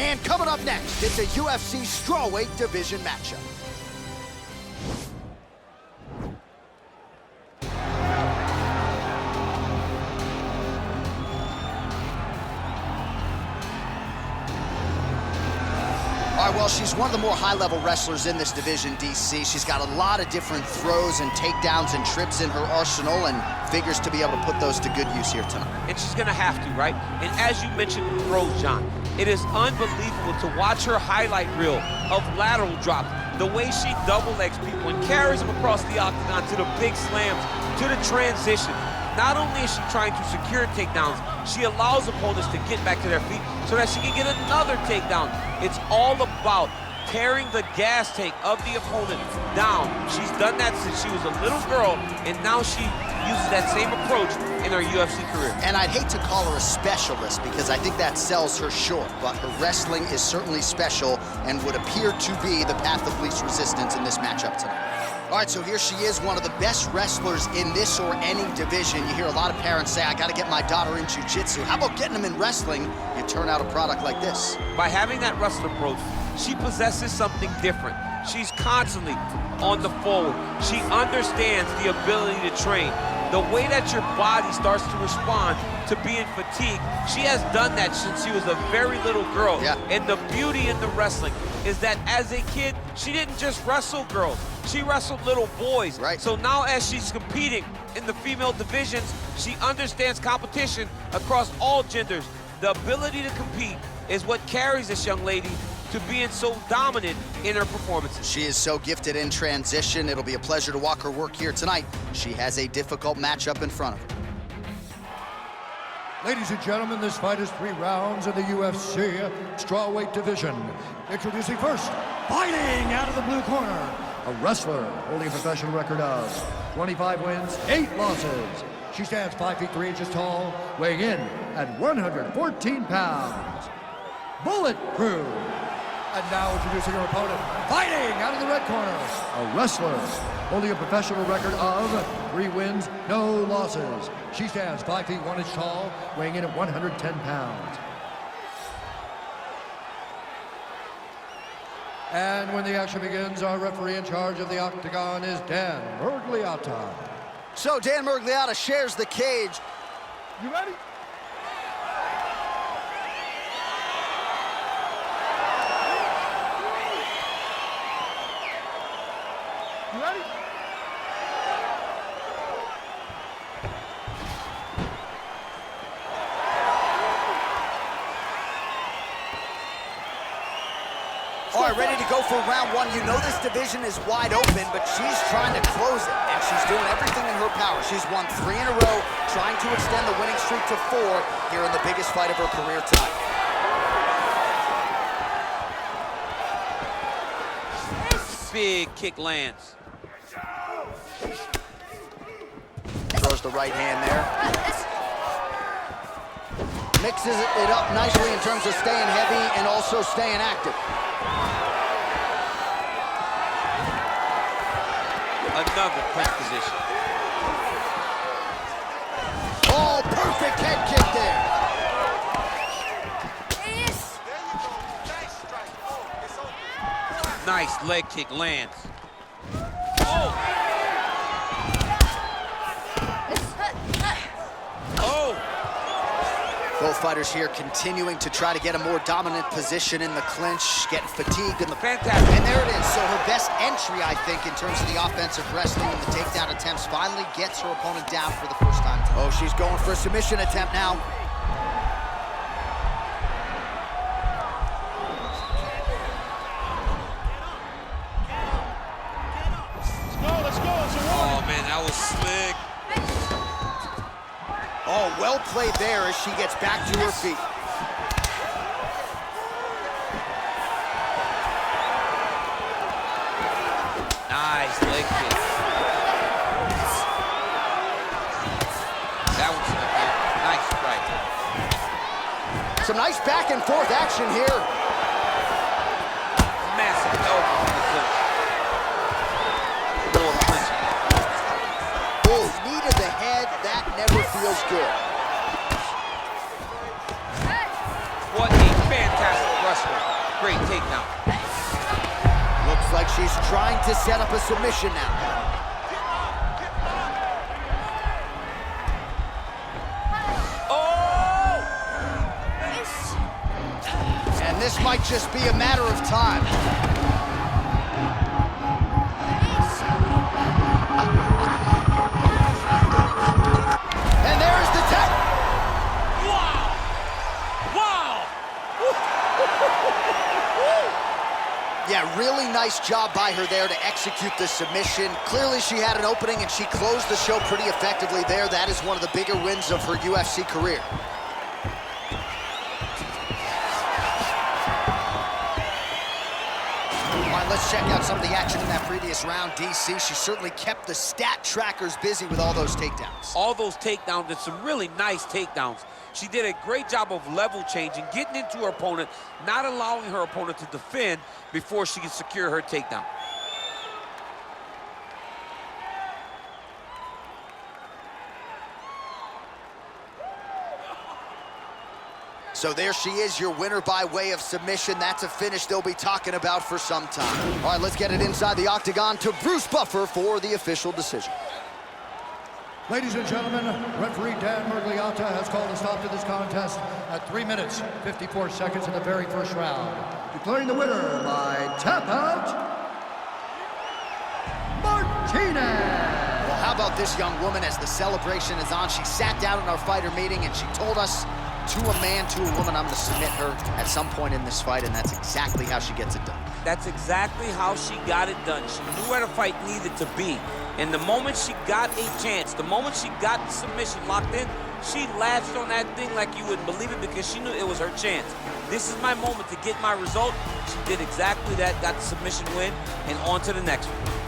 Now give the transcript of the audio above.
And coming up next, it's a UFC strawweight division matchup. All right, well, she's one of the more high-level wrestlers in this division, DC. She's got a lot of different throws and takedowns and trips in her arsenal and figures to be able to put those to good use here tonight. And she's gonna have to, right? And as you mentioned, throws, John, it is unbelievable to watch her highlight reel of lateral drops, the way she double legs people and carries them across the octagon to the big slams, to the transition. Not only is she trying to secure takedowns, she allows opponents to get back to their feet so that she can get another takedown. It's all about tearing the gas tank of the opponent down. She's done that since she was a little girl, and now she uses that same approach in her UFC career. And I'd hate to call her a specialist because I think that sells her short, but her wrestling is certainly special and would appear to be the path of least resistance in this matchup tonight. All right, so here she is, one of the best wrestlers in this or any division. You hear a lot of parents say, I gotta get my daughter in jiu-jitsu. How about getting them in wrestling? You turn out a product like this. By having that wrestling approach, she possesses something different. She's constantly on the forward. She understands the ability to train. The way that your body starts to respond to being fatigued, she has done that since she was a very little girl. Yeah. And the beauty in the wrestling is that as a kid, she didn't just wrestle girls. She wrestled little boys. Right. So now as she's competing in the female divisions, she understands competition across all genders. The ability to compete is what carries this young lady to being so dominant in her performances. She is so gifted in transition. It'll be a pleasure to watch her work here tonight. She has a difficult matchup in front of her. Ladies and gentlemen, this fight is 3 rounds in the UFC strawweight division. Introducing first, fighting out of the blue corner, a wrestler holding a professional record of 25 wins, 8 losses. She stands 5 feet 3 inches tall, weighing in at 114 pounds. Bullet Crew. And now introducing her opponent, fighting out of the red corner, a wrestler holding a professional record of 3 wins, no losses. She stands 5 feet 1 inch tall, weighing in at 110 pounds. And when the action begins, our referee in charge of the octagon is Dan Miragliotta. So Dan Miragliotta shares the cage. You ready? You ready? All right, ready to go for round 1. You know this division is wide open, but she's trying to close it, and she's doing everything in her power. She's won 3 in a row, trying to extend the winning streak to 4 here in the biggest fight of her career tonight. Big kick lands. Throws the right hand there. Mixes it up nicely in terms of staying heavy and also staying active. Another clinch position. Oh, perfect head kick there. Nice leg kick lands. Oh! Oh! Both fighters here continuing to try to get a more dominant position in the clinch, getting fatigued in the... Fantastic. And there it is. So her best entry, I think, in terms of the offensive wrestling and the takedown attempts, finally gets her opponent down for the first time. Oh, she's going for a submission attempt now. Oh, man, that was slick. Oh, well played there as she gets back to her feet. Nice leg kick. That one's up here. Nice strike. Some nice back and forth action here. Massive elbow in the clinch. Little clinch. Oh, knee to the head, that never feels good. What a fantastic wrestler. Great takedown. Looks like she's trying to set up a submission now. And this might just be a matter of time. And there's the tap. Wow! Wow! Yeah, really nice job by her there to execute the submission. Clearly she had an opening and she closed the show pretty effectively there. That is one of the bigger wins of her UFC career. Let's check out some of the action in that previous round. DC, she certainly kept the stat trackers busy with all those takedowns. All those takedowns and some really nice takedowns. She did a great job of level changing, getting into her opponent, not allowing her opponent to defend before she can secure her takedown. So there she is, your winner by way of submission. That's a finish they'll be talking about for some time. All right, let's get it inside the octagon to Bruce Buffer for the official decision. Ladies and gentlemen, referee Dan Murgliata has called a stop to this contest at 3 minutes, 54 seconds in the very first round. Declaring the winner by tap out, Martinez. Well, how about this young woman as the celebration is on? She sat down in our fighter meeting and she told us, to a man, to a woman, I'm going to submit her at some point in this fight, and that's exactly how she gets it done. That's exactly how she got it done. She knew where the fight needed to be. And the moment she got a chance, the moment she got the submission locked in, she latched on that thing like you wouldn't believe it because she knew it was her chance. This is my moment to get my result. She did exactly that, got the submission win, and on to the next one.